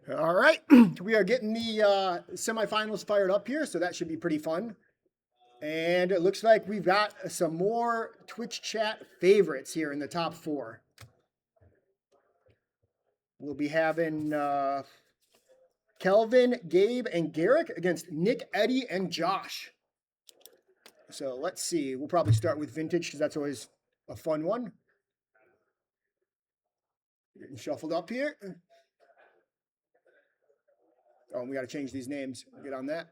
All right, we are getting the semifinals fired up here, so that should be pretty fun. And it looks like we've got some more Twitch chat favorites here in the top four. We'll be having Kelvin, Gabe, and Garrick against Nick, Eddie, and Josh. So let's see. We'll probably start with vintage because that's always a fun one. Getting shuffled up here. Oh, we got to change these names. Get on that.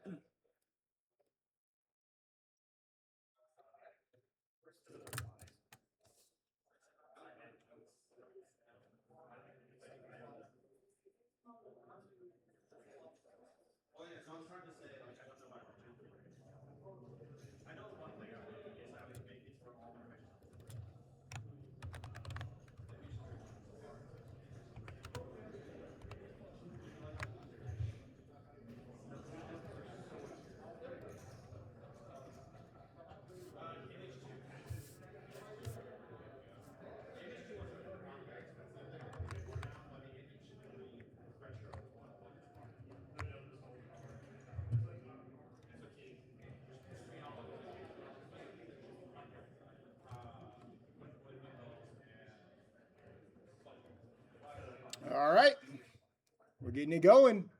All right. We're getting it going.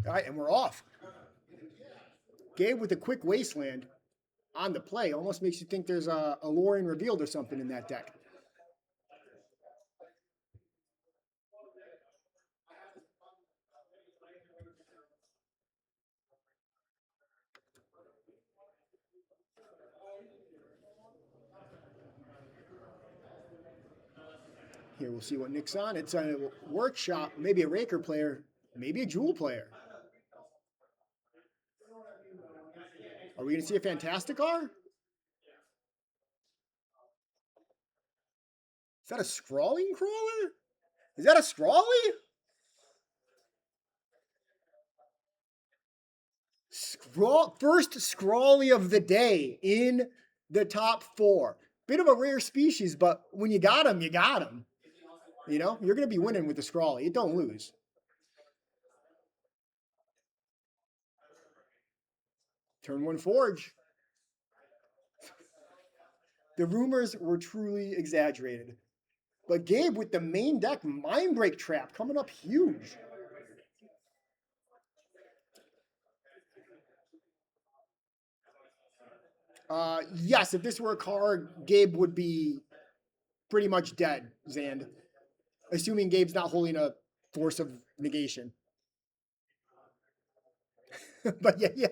All right, and we're off. Gabe with a quick wasteland on the play almost makes you think there's a Lorien revealed or something in that deck. Here, we'll see what Nick's on. It's a workshop, maybe a Raker player, maybe a Jewel player. Are we going to see a Fantastic R? Is that a Scrawling Crawler? Is that a Scrawly? First Scrawly of the day in the top four. Bit of a rare species, but when you got him, you got him. You know, you're going to be winning with the Scrawly. It don't lose. Turn one Forge. The rumors were truly exaggerated. But Gabe with the main deck Mindbreak Trap coming up huge. Yes, if this were a card, Gabe would be pretty much dead, Zand. Assuming Gabe's not holding a Force of Negation. But yeah.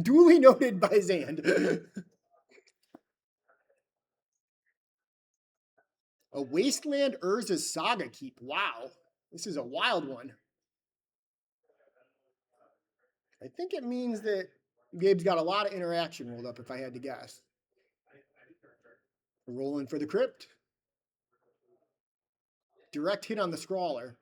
Duly noted by Zand. A Wasteland Urza's Saga Keep. Wow. This is a wild one. I think it means that Gabe's got a lot of interaction rolled up, if I had to guess. Rolling for the Crypt. Direct hit on the Scrawler.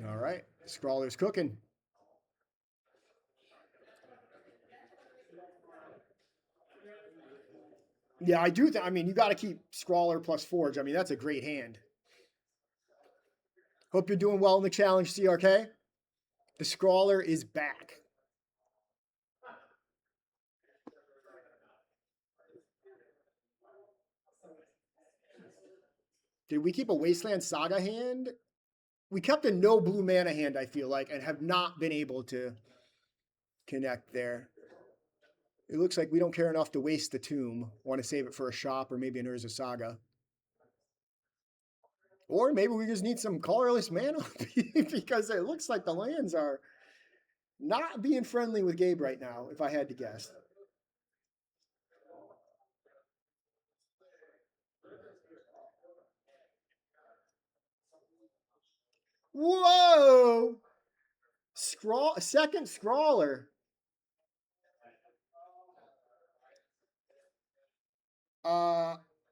All right. Scrawler's cooking. Yeah, I do think, I mean, you got to keep Scrawler plus Forge. I mean, that's a great hand. Hope you're doing well in the challenge, CRK. The Scrawler is back. Did we keep a Wasteland Saga hand? We kept a no blue mana hand, I feel like, and have not been able to connect there. It looks like we don't care enough to waste the tomb. Want to save it for a shop or maybe an Urza Saga. Or maybe we just need some colorless mana because it looks like the lands are not being friendly with Gabe right now, if I had to guess. Whoa! Second Scrawler.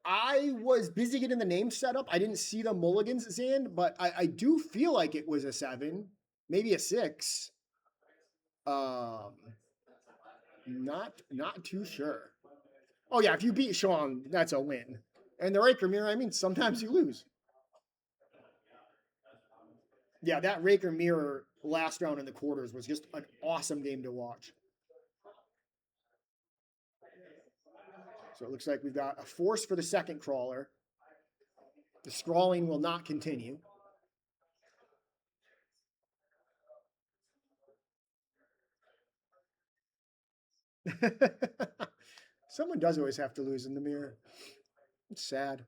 I was busy getting the name set up. I didn't see the mulligans, Zand, but I do feel like it was a 7, maybe a 6. Not too sure. Oh yeah, if you beat Sean, that's a win. And the Raker Mirror, I mean, sometimes you lose. Yeah, that Raker Mirror last round in the quarters was just an awesome game to watch. So it looks like we've got a force for the second crawler. The scrawling will not continue. Someone does always have to lose in the mirror. It's sad.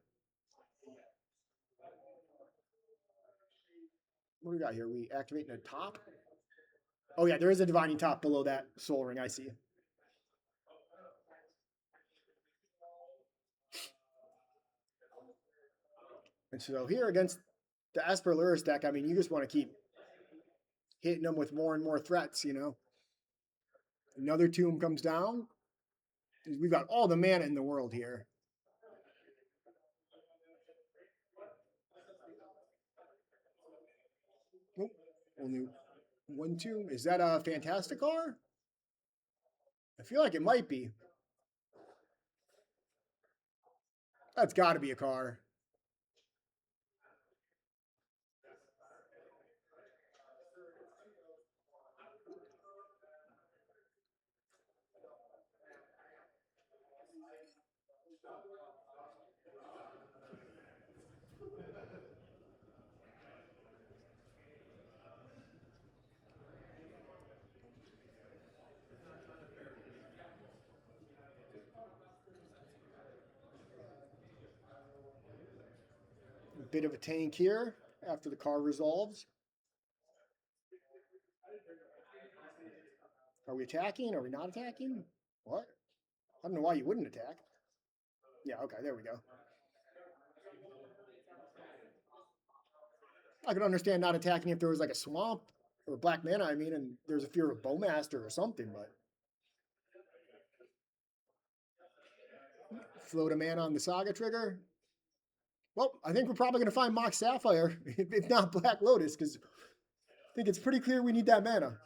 What do we got here? We activating a top? Oh yeah, there is a divining top below that soul ring. I see. And so here against the Esper Luris deck, I mean, you just want to keep hitting them with more and more threats, you know. Another tomb comes down. We've got all the mana in the world here. Nope. Only one tomb. Is that a Fantasticar? I feel like it might be. That's got to be a car. A bit of a tank here after the car resolves. Are we attacking? Are we not attacking? What? I don't know why you wouldn't attack. Yeah, okay, there we go. I could understand not attacking if there was like a swamp or black mana, I mean, and there's a fear of Bowmaster or something, but float a mana on the Saga trigger. Well, I think we're probably going to find Mox Sapphire, if not Black Lotus, because I think it's pretty clear we need that mana.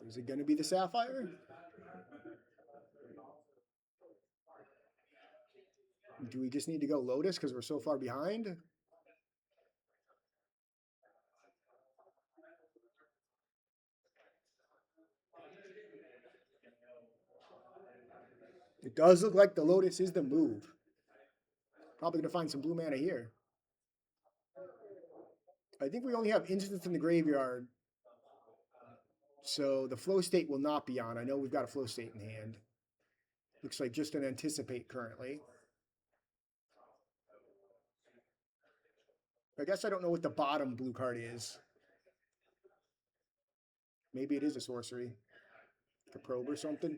Is it going to be the Sapphire? Do we just need to go Lotus because we're so far behind? It does look like the Lotus is the move. Probably going to find some blue mana here. I think we only have instants in the graveyard. So the flow state will not be on. I know we've got a flow state in hand. Looks like just an anticipate currently. I guess I don't know what the bottom blue card is. Maybe it is a sorcery. Like a probe or something.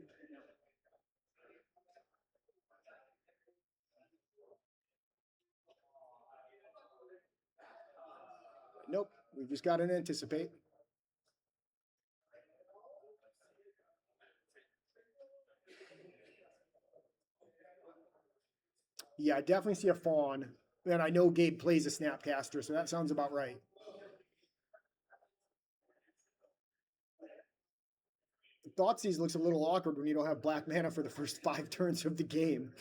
Nope. We've just got to anticipate. Yeah, I definitely see a fawn. And I know Gabe plays a Snapcaster, so that sounds about right. Thoughtseize looks a little awkward when you don't have black mana for the first 5 turns of the game.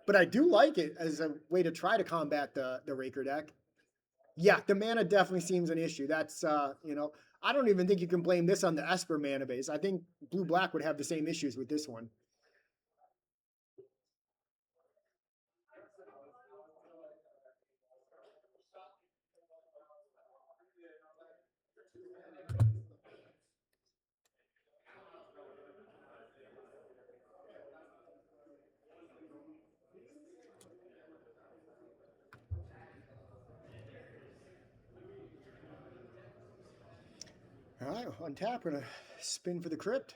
But I do like it as a way to try to combat the Raker deck. Yeah, the mana definitely seems an issue. That's, I don't even think you can blame this on the Esper mana base. I think Blue-Black would have the same issues with this one. All right, untap. We're going to spin for the crypt.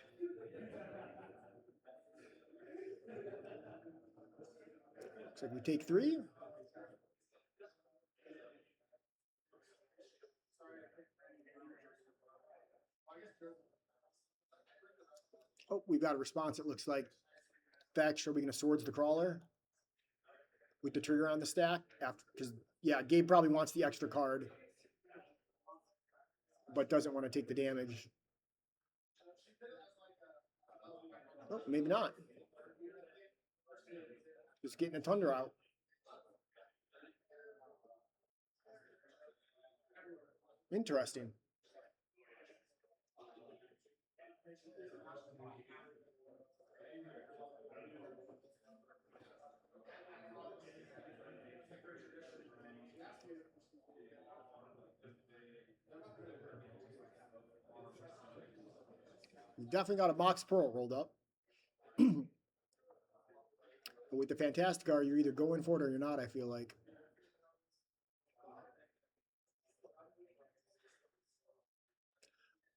Looks like we take 3. Oh, we've got a response, it looks like. Fetch, are we going to Swords the Crawler? With the trigger on the stack? Because, yeah, Gabe probably wants the extra card. But doesn't want to take the damage. Oh, maybe not. Just getting a Tundra out. Interesting. We definitely got a Mox Pearl rolled up. But with the Fantastic you're either going for it or you're not, I feel like.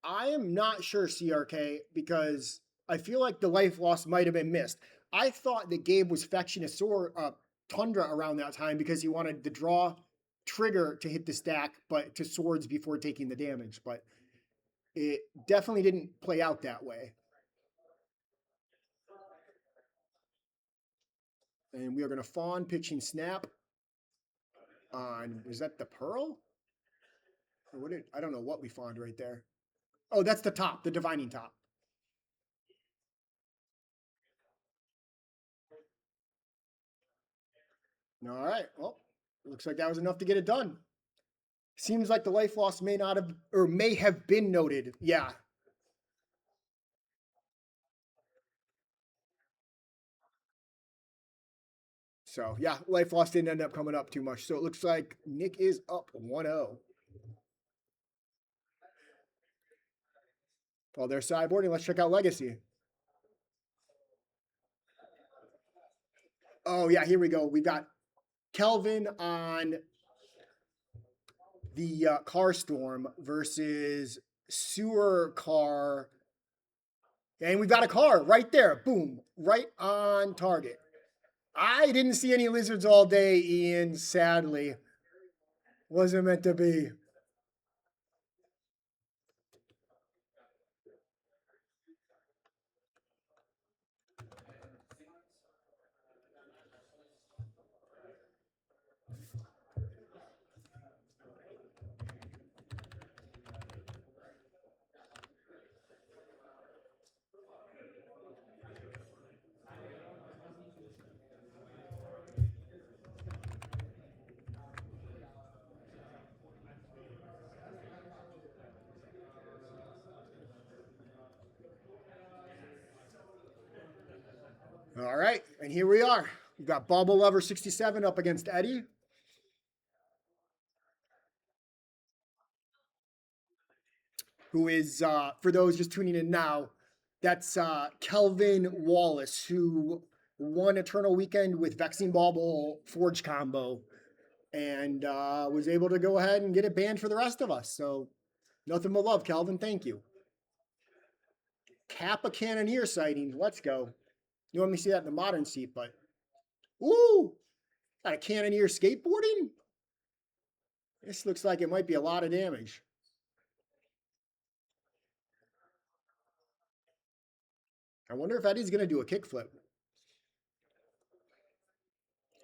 I am not sure, CRK, because I feel like the life loss might have been missed. I thought that Gabe was fetching a Tundra around that time because he wanted the draw trigger to hit the stack, but to swords before taking the damage. But it definitely didn't play out that way. And we are going to fawn pitching snap on, is that the Pearl? Or what did, I don't know what we fawned right there. Oh, that's the top, the Divining Top. All right. Well, looks like that was enough to get it done. Seems like the life loss may not have, or may have been noted. Yeah. So, yeah, life loss didn't end up coming up too much. So it looks like Nick is up 1-0. While they're sideboarding, let's check out Legacy. Oh, yeah, here we go. We got Kelvin on the Car Storm versus Sewer Car. And we've got a car right there. Boom. Right on target. I didn't see any lizards all day, Ian, sadly. Wasn't meant to be. All right, and here we are. We've got Bubble Lover 67 up against Eddie. Who is, for those just tuning in now, that's Kelvin Wallace, who won Eternal Weekend with Vexing Bauble Forge combo and was able to go ahead and get it banned for the rest of us. So nothing but love, Kelvin. Thank you. Kappa Cannoneer sighting. Let's go. You normally see that in the modern seat, but ooh, got a Cannoneer skateboarding. This looks like it might be a lot of damage. I wonder if Eddie's going to do a kickflip.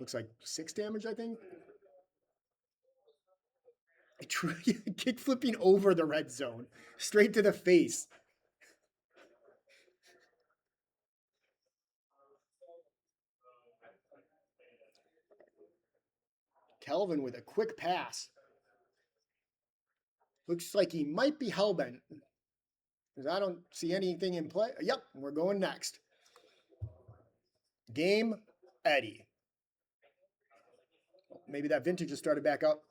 Looks like 6 damage, I think. Kick flipping over the red zone, straight to the face. Kelvin with a quick pass. Looks like he might be hellbent. Because I don't see anything in play. Yep, we're going next. Game, Eddie. Maybe that vintage has started back up.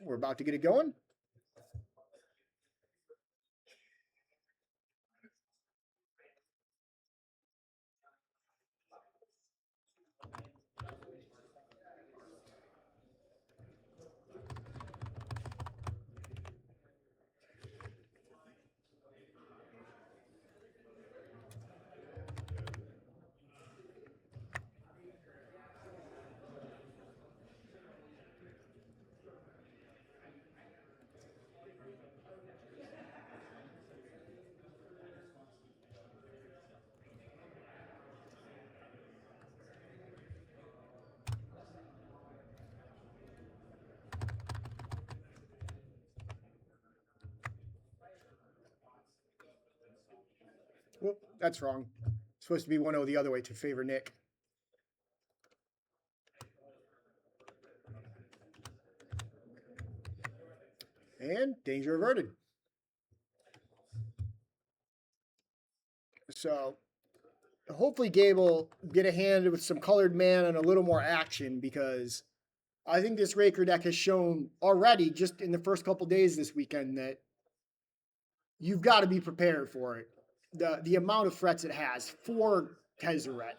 We're about to get it going. Well, that's wrong. It's supposed to be 1-0 the other way to favor Nick. And danger averted. So hopefully Gabe will get a hand with some colored man and a little more action, because I think this Raker deck has shown already, just in the first couple days this weekend, that you've got to be prepared for it. The amount of threats it has: 4 Tezzeret,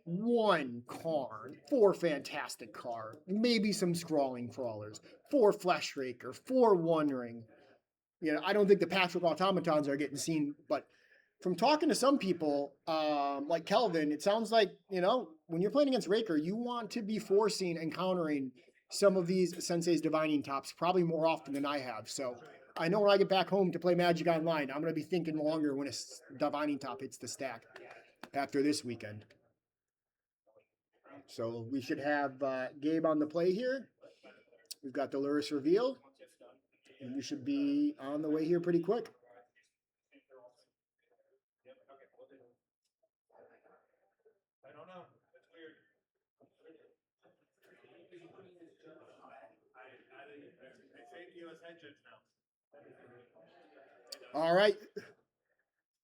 1 Karn, 4 Fantastic Karn, maybe some Scrawling Crawlers, 4 Flesh Raker, 4 One Ring. You know, I don't think the Patrick Automatons are getting seen, but from talking to some people, like Kelvin, it sounds like, you know, when you're playing against Raker, you want to be forcing and countering some of these Sensei's Divining Tops probably more often than I have. So I know when I get back home to play Magic Online, I'm going to be thinking longer when a Divining Top hits the stack after this weekend. So we should have Gabe on the play here. We've got the Lurrus revealed, and we should be on the way here pretty quick. All right.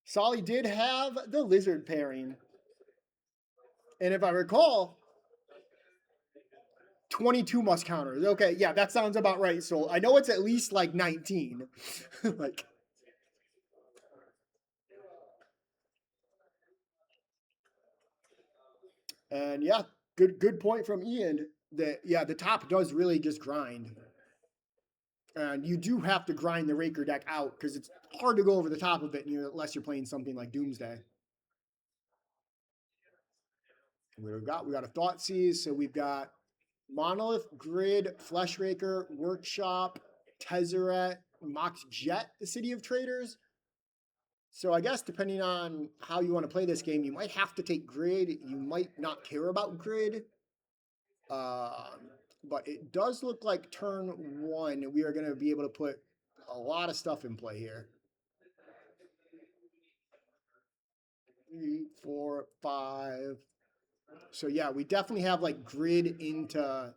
Solly did have the lizard pairing. And if I recall, 22 must counters. Okay, yeah, that sounds about right. So I know it's at least like 19. Like, and yeah, good point from Ian that, yeah, the top does really just grind. And you do have to grind the Raker deck out, because it's hard to go over the top of it unless you're playing something like Doomsday. We got a Thoughtseize, so we've got Monolith, Grid, Flesh Raker, Workshop, Tezzeret, Mox Jet, the City of Traders. So I guess depending on how you want to play this game, you might have to take Grid. You might not care about Grid. But it does look like turn 1, we are going to be able to put a lot of stuff in play here. 3, 4, 5. So yeah, we definitely have like Grid into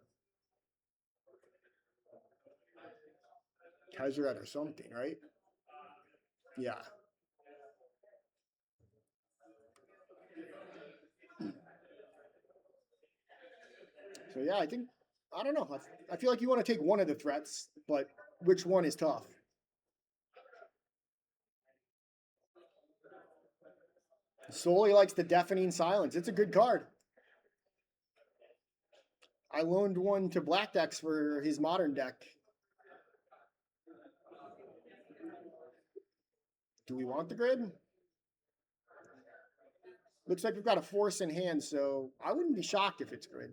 Tezzeret or something, right? Yeah. So yeah, I don't know. I feel like you want to take one of the threats, but which one is tough? Solely likes the Deafening Silence. It's a good card. I loaned one to Black Decks for his Modern deck. Do we want the Grid? Looks like we've got a force in hand, so I wouldn't be shocked if it's grid.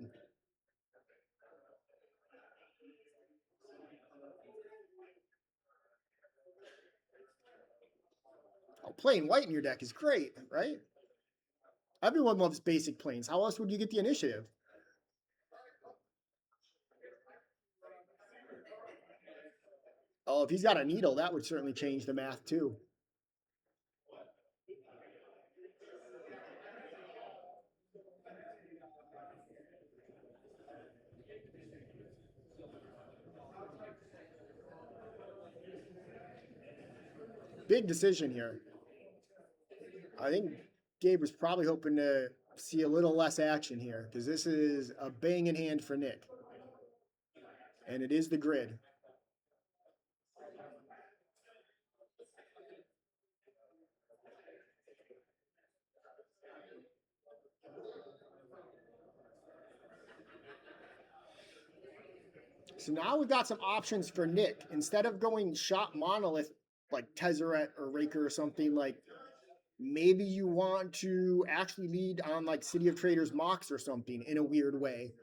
Oh, playing white in your deck is great, right? Everyone loves basic planes. How else would you get the initiative? Oh, if he's got a needle, that would certainly change the math too. Big decision here. I think Gabe was probably hoping to see a little less action here because this is a banging hand for Nick. And it is the grid. So now we've got some options for Nick. Instead of going shop monolith like Tezzeret or Raker or something, like maybe you want to actually lead on like City of Traders Mox or something in a weird way,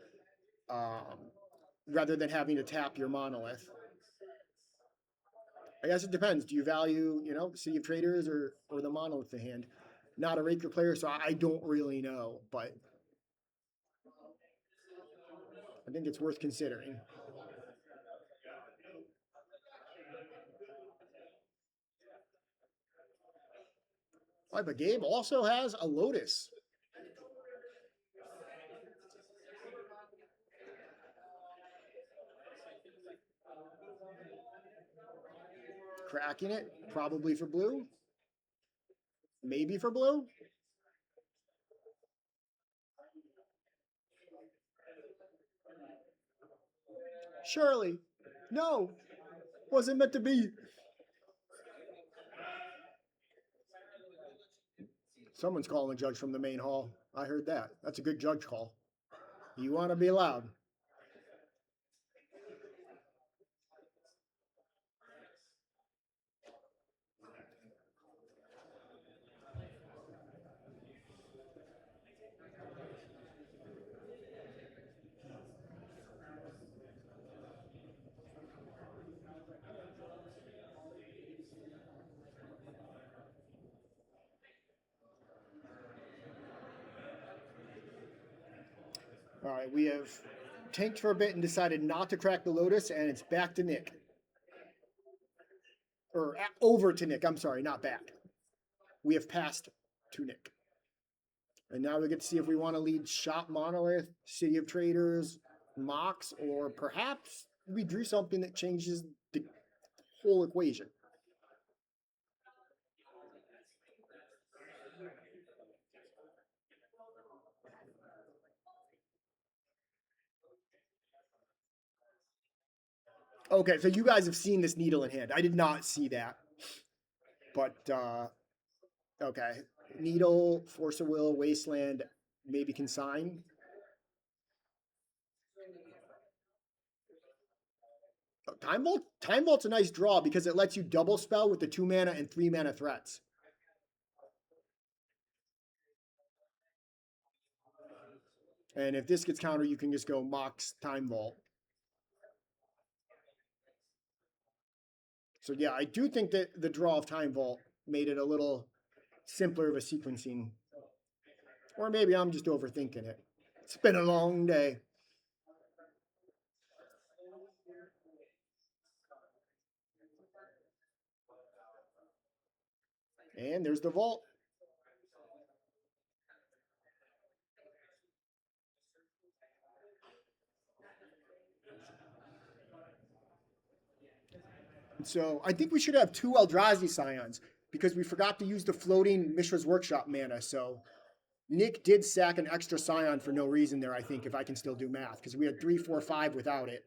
rather than having to tap your monolith. I guess it depends. Do you value, City of Traders or the monolith in hand? Not a Raker player, so I don't really know, but I think it's worth considering. All right, but Gabe also has a Lotus. Cracking it, probably for blue. Maybe for blue. Surely. No. Wasn't meant to be. Someone's calling a judge from the main hall. I heard that. That's a good judge call. You want to be loud. All right, we have tanked for a bit and decided not to crack the Lotus, and it's back to Nick. Or over to Nick. I'm sorry, not back. We have passed to Nick. And now we get to see if we want to lead Shop Monolith, City of Traders, Mox, or perhaps we drew something that changes the whole equation. Okay, so you guys have seen this needle in hand. I did not see that. But, okay. Needle, Force of Will, Wasteland, maybe Consign. Time Vault's a nice draw because it lets you double spell with the 2 mana and 3 mana threats. And if this gets countered, you can just go Mox Time Vault. So yeah, I do think that the draw of Time Vault made it a little simpler of a sequencing. Or maybe I'm just overthinking it. It's been a long day. And there's the vault. So I think we should have 2 Eldrazi Scions because we forgot to use the floating Mishra's Workshop mana. So Nick did sack an extra Scion for no reason there, I think, if I can still do math, because we had 3, 4, 5 without it.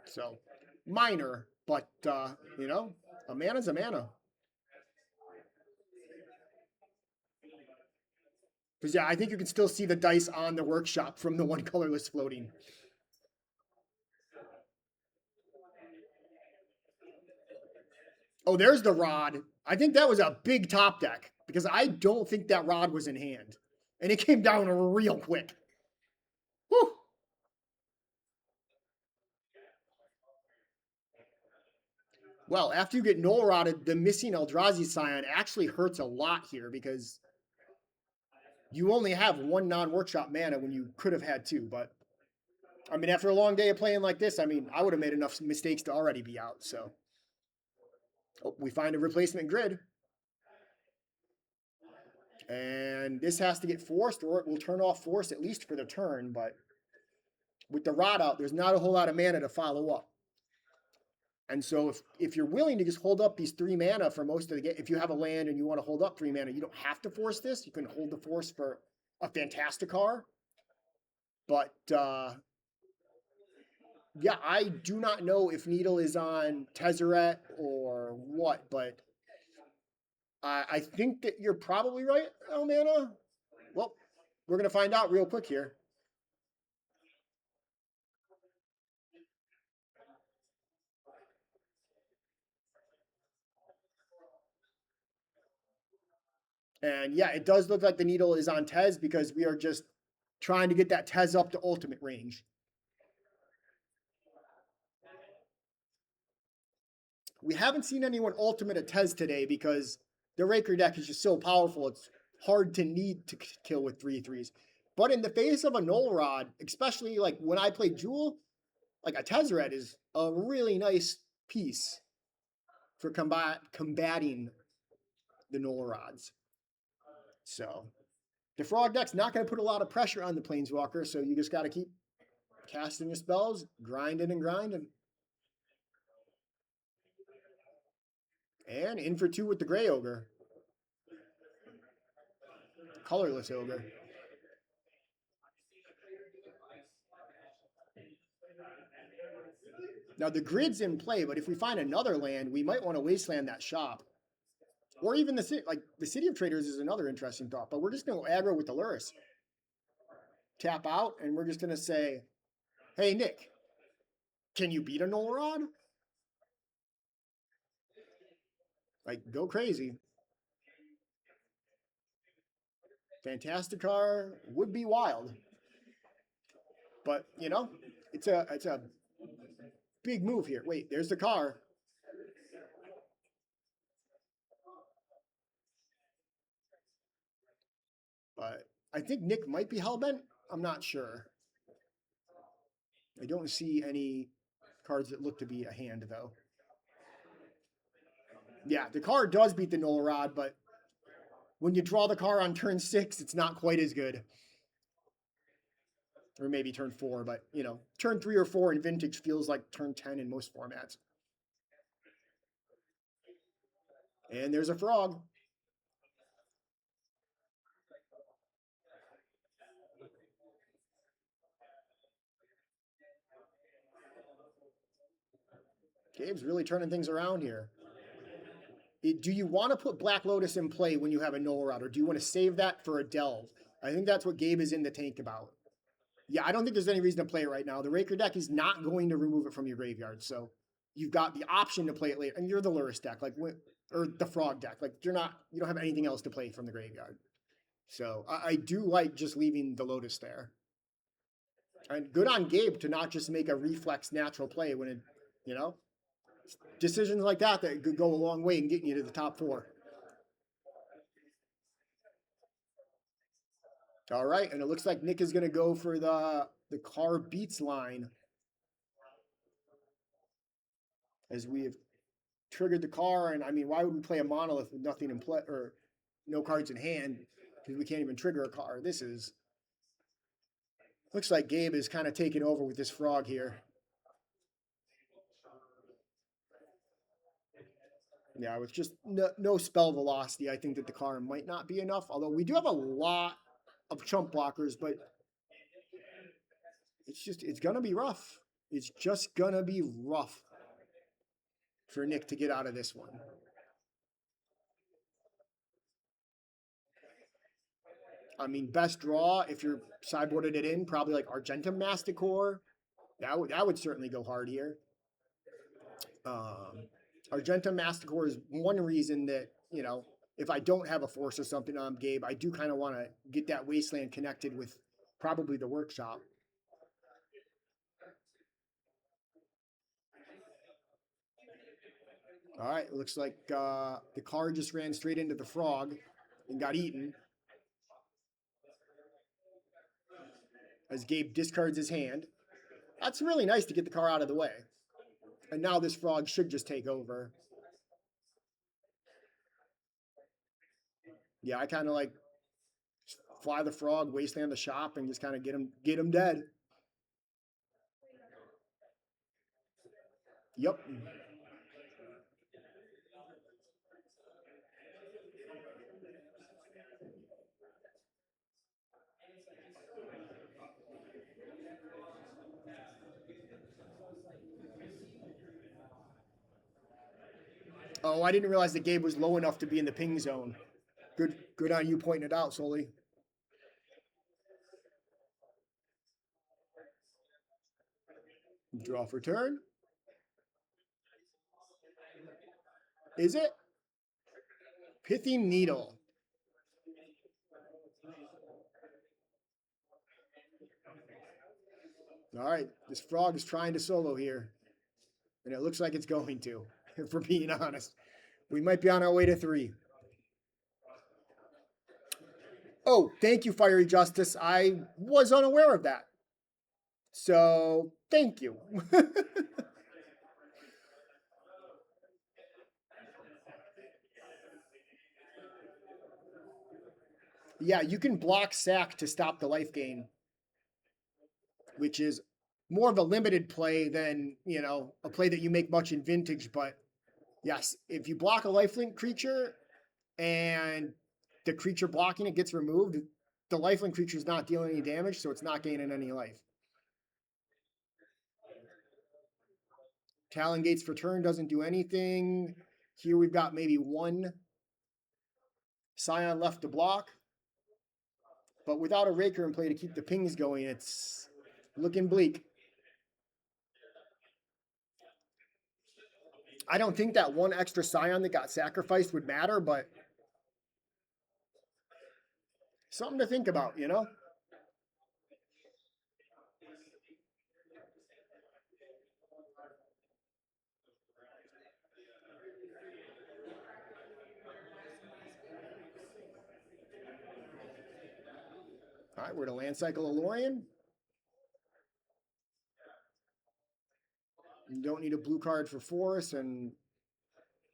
So minor, but, a mana's a mana. Because, yeah, I think you can still see the dice on the workshop from the 1 colorless floating. Oh, there's the rod. I think that was a big top deck because I don't think that rod was in hand. And it came down real quick. Whew. Well, after you get null rotted, the missing Eldrazi Scion actually hurts a lot here because you only have one non-workshop mana when you could have had two. But, I mean, after a long day of playing like this, I mean, I would have made enough mistakes to already be out. So, we find a replacement grid. And this has to get forced, or it will turn off force at least for the turn. But with the rot out, there's not a whole lot of mana to follow up. And so if you're willing to just hold up these 3 mana for most of the game, if you have a land and you want to hold up 3 mana, you don't have to force this. You can hold the force for a Fantasticar. But yeah, I do not know if Needle is on Tezzeret or what, but I think that you're probably right, Elmana. Well, we're going to find out real quick here. And yeah, it does look like the Needle is on Tez because we are just trying to get that Tez up to ultimate range. We haven't seen anyone ultimate a Tez today because the Raker deck is just so powerful. It's hard to need to kill with 3/3s. But in the face of a Null Rod, especially like when I play Jewel, like a Tezzeret is a really nice piece for combating the Null Rods. So the Frog deck's not going to put a lot of pressure on the Planeswalker, so you just got to keep casting your spells, grinding and grinding. And in for 2 with the Gray Ogre. Colorless Ogre. Now the grid's in play, but if we find another land, we might want to wasteland that shop. Or even the city, like the City of Traders is another interesting thought, but we're just going to aggro with the Lurrus. Tap out, and we're just going to say, hey, Nick, can you beat a Null Rod? Like, go crazy. Fantasticar would be wild. But, you know, it's a big move here. Wait, there's the car. But I think Nick might be hellbent. I'm not sure. I don't see any cards that look to be a hand, though. Yeah, the card does beat the Null Rod, but when you draw the car on turn 6, it's not quite as good. Or maybe turn 4, but, you know, turn 3 or 4 in Vintage feels like turn 10 in most formats. And there's a frog. Gabe's really turning things around here. Do you want to put Black Lotus in play when you have a Null Rod, or do you want to save that for a Delve? I think that's what Gabe is in the tank about. Yeah, I don't think there's any reason to play it right now. The Raker deck is not going to remove it from your graveyard, so you've got the option to play it later. And you're the Lurrus deck, like, or the Frog deck. Like, you don't have anything else to play from the graveyard. So I do like just leaving the Lotus there. And good on Gabe to not just make a reflex natural play when it, you know, decisions like that could go a long way in getting you to the top 4. All right, and it looks like Nick is going to go for the car beats line. As we have triggered the car, and I mean, why would we play a monolith with nothing in play or no cards in hand? Because we can't even trigger a car. This is looks like Gabe is kind of taking over with this frog here. Yeah, with just no spell velocity, I think that the car might not be enough. Although we do have a lot of chump blockers, but it's gonna be rough. It's just gonna be rough for Nick to get out of this one. I mean, best draw if you're sideboarded it in, probably like Argentum Masticore. That would certainly go hard here. Argenta Masticore is one reason that, you know, if I don't have a force or something on Gabe, I do kind of want to get that Wasteland connected with probably the workshop. All right, looks like the car just ran straight into the frog and got eaten. As Gabe discards his hand. That's really nice to get the car out of the way. And now this frog should just take over. Yeah, I kind of like fly the frog, wasteland the shop, and just kind of get him dead. Yep. Oh, I didn't realize that Gabe was low enough to be in the ping zone. Good on you pointing it out, Sully. Draw for turn. Is it? Pithing Needle. All right, this frog is trying to solo here. And it looks like it's going to, if we're being honest. We might be on our way to 3. Oh, thank you, Fiery Justice. I was unaware of that. So, thank you. Yeah, you can block sack to stop the life gain, which is more of a limited play than, you know, a play that you make much in Vintage. But yes, if you block a lifelink creature and the creature blocking it gets removed, the lifelink creature is not dealing any damage, so it's not gaining any life. Talon Gates for turn doesn't do anything. Here we've got maybe one Scion left to block. But without a Raker in play to keep the pings going, it's looking bleak. I don't think that one extra Scion that got sacrificed would matter, but something to think about, you know? All right, we're to land cycle Lorien. You don't need a blue card for Force, and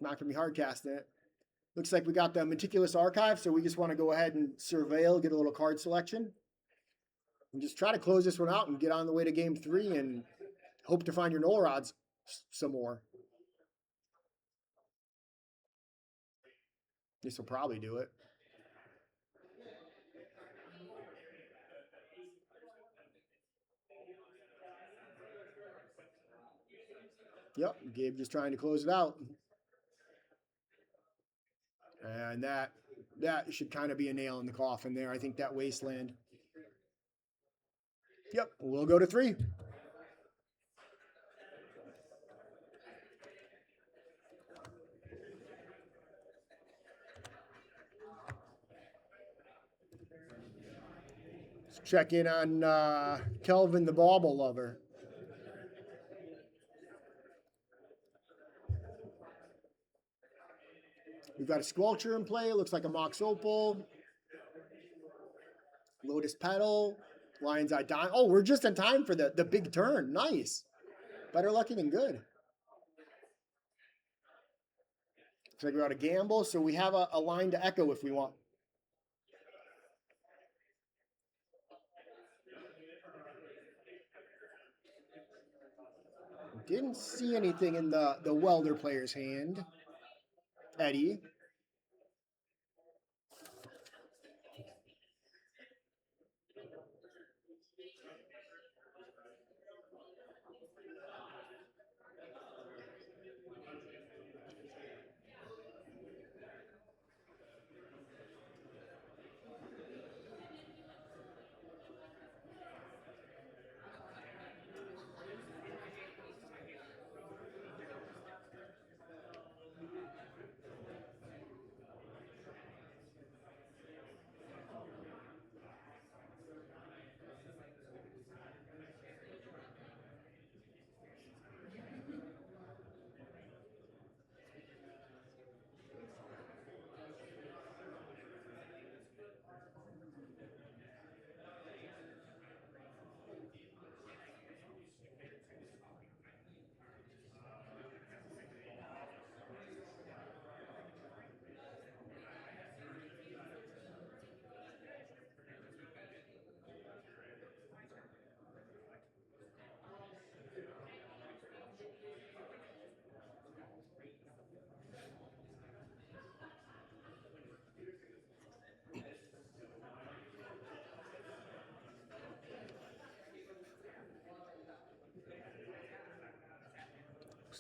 not going to be hard casting it. Looks like we got the Meticulous Archive, so we just want to go ahead and surveil, get a little card selection. And just try to close this one out and get on the way to game 3 and hope to find your null rods some more. This will probably do it. Yep, Gabe just trying to close it out. And that should kind of be a nail in the coffin there. I think that Wasteland. Yep, we'll go to 3. Let's check in on Kelvin the Bauble Lover. We've got a Squelcher in play. Looks like a Mox Opal. Lotus Petal. Lion's Eye Diamond. Oh, we're just in time for the big turn. Nice. Better lucky than good. Looks like we got a gamble, so we have a line to echo if we want. Didn't see anything in the welder player's hand. Eddie.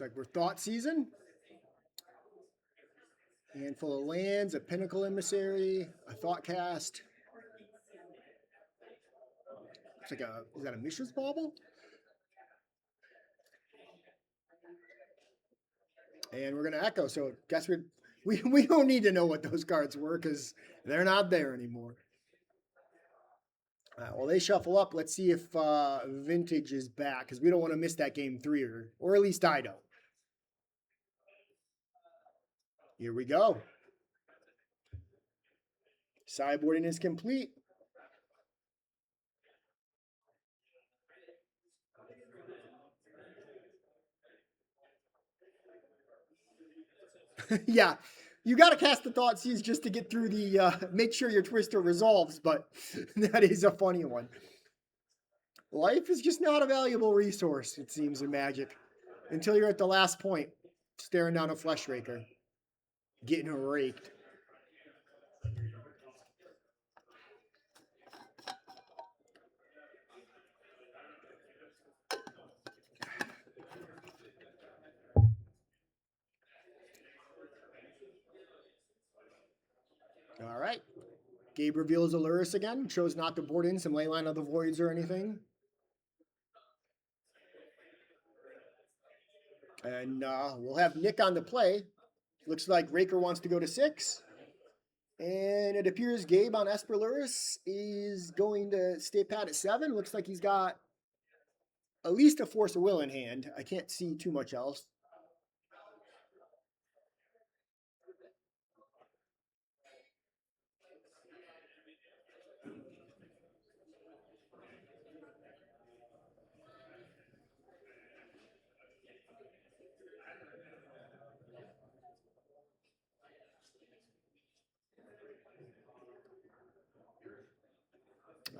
like we're Thought Season. Handful of lands, a Pinnacle Emissary, a Thought Cast. Looks like is that a Mishra's Bauble? And we're gonna Echo, so guess we don't need to know what those cards were because they're not there anymore. Well, they shuffle up. Let's see if Vintage is back because we don't want to miss that game 3, or at least I don't. Here we go. Sideboarding is complete. Yeah, you got to cast the Thoughtseize just to get through the, make sure your Twister resolves, but that is a funny one. Life is just not a valuable resource, it seems, in Magic. Until you're at the last point, staring down a Flesh Raker. Getting raked. All right. Gabe reveals Aluris again. Chose not to board in some Leyline of the Voids or anything. And we'll have Nick on the play. Looks like Raker wants to go to 6. And it appears Gabe on Esper Luris is going to stay pat at 7. Looks like he's got at least a Force of Will in hand. I can't see too much else.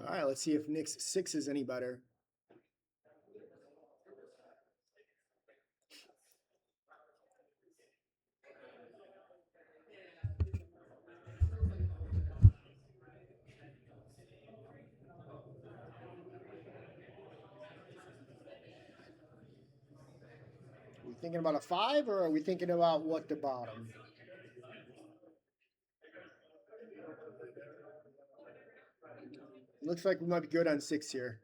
All right, let's see if Nick's 6 is any better. Are we thinking about a 5 or are we thinking about what the bottom? Looks like we might be good on 6 here.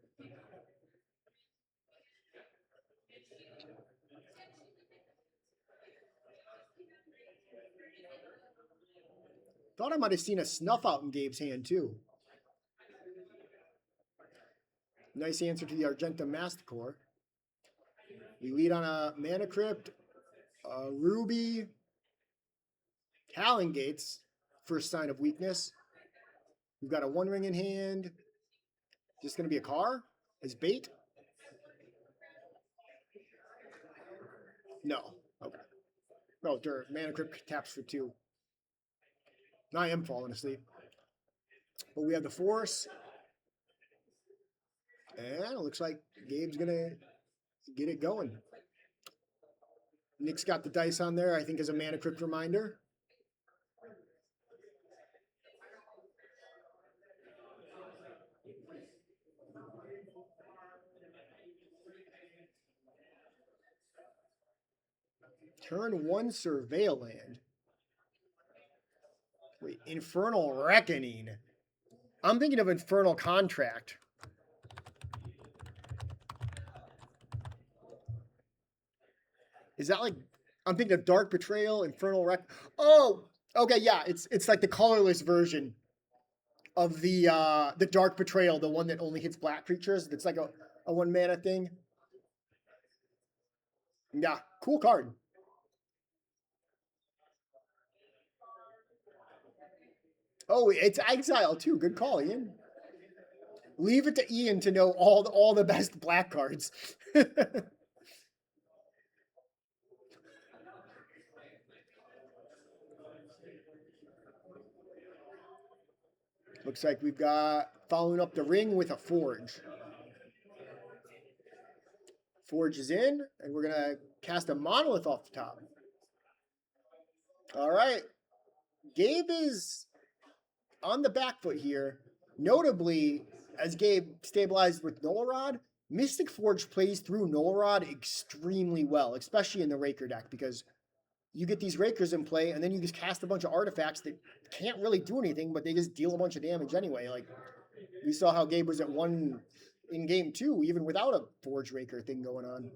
Thought I might have seen a Snuff Out in Gabe's hand too. Nice answer to the Argentum Masticore. We lead on a Mana Crypt, a Ruby, Howling Gates, first sign of weakness. We've got a One Ring in hand. Just going to be a car as bait? No. Okay. Oh, dirt. Mana Crypt taps for 2. Now I am falling asleep. But we have the Force. And it looks like Gabe's going to get it going. Nick's got the dice on there, I think, as a Mana Crypt reminder. Turn 1 Surveil land. Wait, Infernal Reckoning. I'm thinking of Infernal Contract. Is that like, I'm thinking of Dark Betrayal, Infernal Oh, okay, yeah, it's like the colorless version of the Dark Betrayal, the one that only hits black creatures. It's like a 1 mana thing. Yeah, cool card. Oh, it's Exile too. Good call, Ian. Leave it to Ian to know all the best black cards. Looks like we've got following up the ring with a Forge. Forge is in, and we're going to cast a Monolith off the top. All right. Gabe is on the back foot here. Notably, as Gabe stabilized with Nolarod, Mystic Forge plays through Null Rod extremely well, especially in the Raker deck, because you get these Rakers in play, and then you just cast a bunch of artifacts that can't really do anything, but they just deal a bunch of damage anyway. Like, we saw how Gabe was at 1 in game 2, even without a Forge Raker thing going on.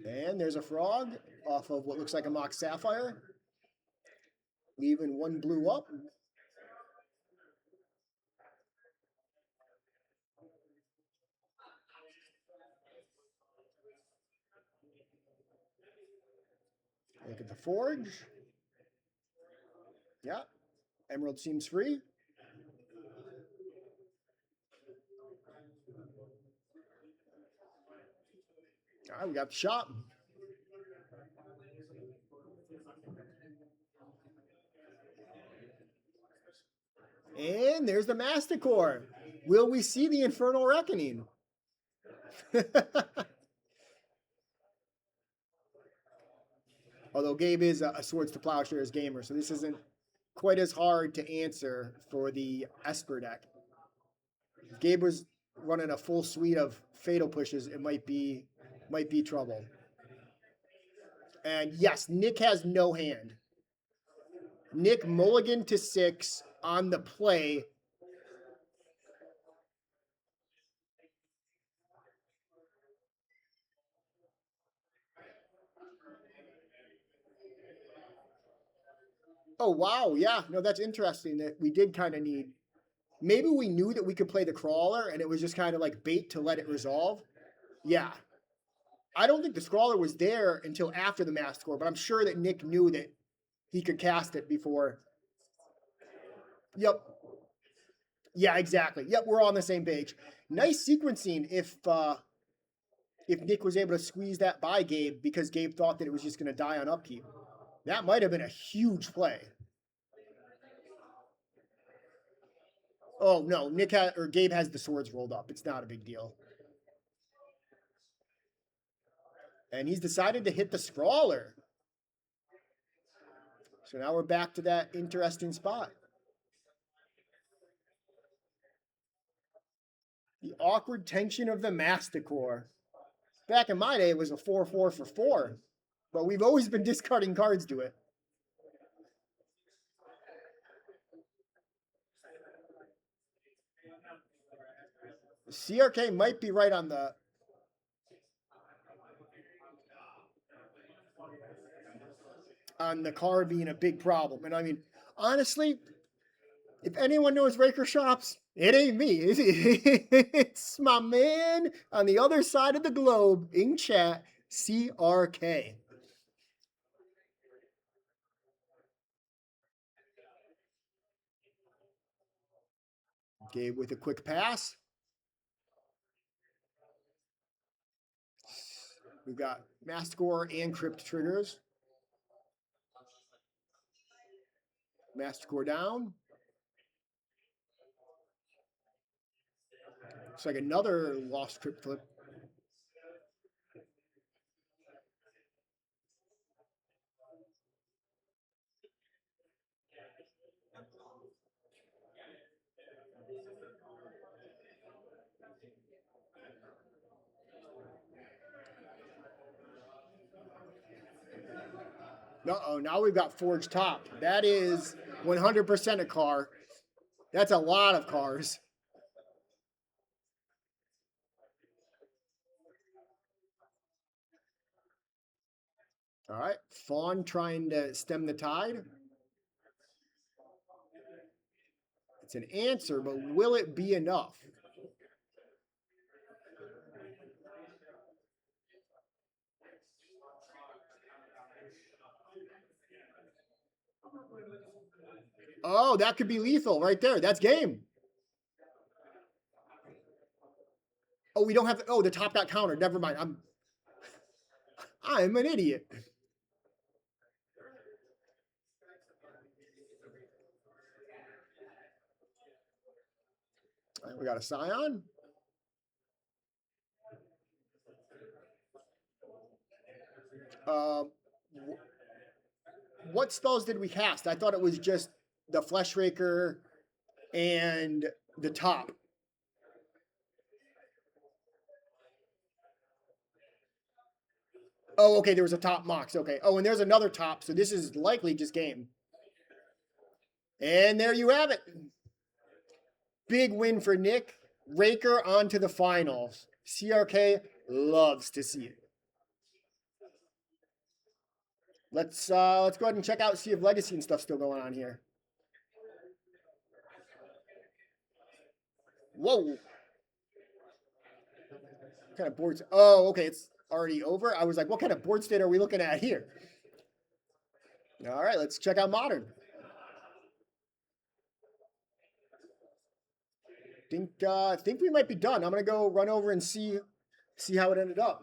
And there's a Frog off of what looks like a Mox Sapphire, leaving 1 blue up. Look at the Forge. Yeah. Emerald seems free. All right, we got the shop. And there's the Masticore. Will we see the Infernal Reckoning? Although Gabe is a Swords to Plowshares gamer, so this isn't quite as hard to answer for the Esper deck. If Gabe was running a full suite of Fatal Pushes, it might be trouble. And yes, Nick has no hand. Nick mulligan to 6 on the play. Oh, wow. Yeah, no, that's interesting that we did kind of need. Maybe we knew that we could play the Crawler and it was just kind of like bait to let it resolve. Yeah. I don't think the Scrawler was there until after the Masticore, but I'm sure that Nick knew that he could cast it before. Yep. Yeah, exactly. Yep, we're all on the same page. Nice sequencing if Nick was able to squeeze that by Gabe because Gabe thought that it was just going to die on upkeep. That might have been a huge play. Oh no, Gabe has the swords rolled up. It's not a big deal. And he's decided to hit the Scrawler. So now we're back to that interesting spot. The awkward tension of the Masticore. Back in my day, it was a 4-4 for 4. But we've always been discarding cards to it. CRK might be right on the card being a big problem. And I mean, honestly, if anyone knows Raker shops, it ain't me. It's my man on the other side of the globe in chat, CRK. Gabe with a quick pass. We've got Masticore and Crypt triggers. Masticore down. Looks like another lost Crypt flip. Uh-oh, now we've got Forge Top. That is 100% a car. That's a lot of cars. All right, Fawn trying to stem the tide. It's an answer, but will it be enough? Oh, that could be lethal right there. That's game. Oh, we don't have. Oh, the top got countered. Never mind. I'm an idiot. All right, we got a Scion. What spells did we cast? I thought it was just the Fleshraker and the top. Oh, okay, there was a top Mox. Okay. Oh, and there's another top, so this is likely just game. And there you have it. Big win for Nick. Raker on to the finals. CRK loves to see it. Let's go ahead and check out, see if Legacy and stuff's still going on here. Whoa. What kind of boards? Oh, okay, it's already over. I was like, what kind of board state are we looking at here? All right, let's check out Modern. Think we might be done. I'm gonna go run over and see how it ended up.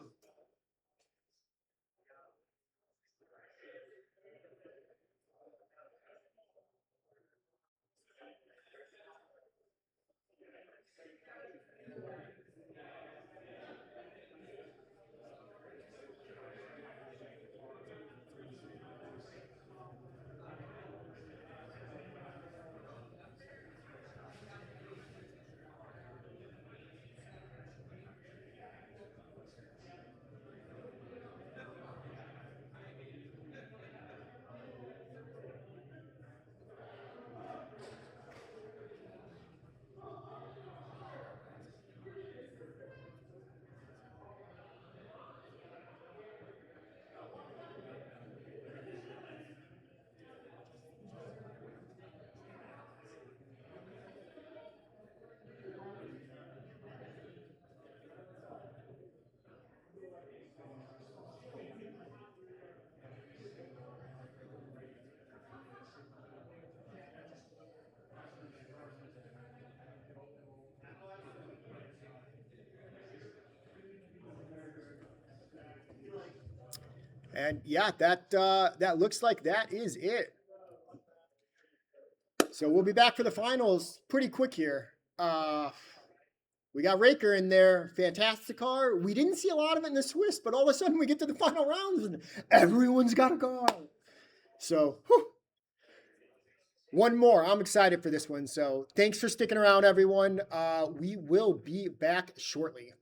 And yeah, that looks like that is it. So we'll be back for the finals pretty quick here. We got Raker in there, fantastic car. We didn't see a lot of it in the Swiss, but all of a sudden we get to the final rounds and everyone's got a car. So, whew. One more. I'm excited for this one. So thanks for sticking around, everyone. We will be back shortly.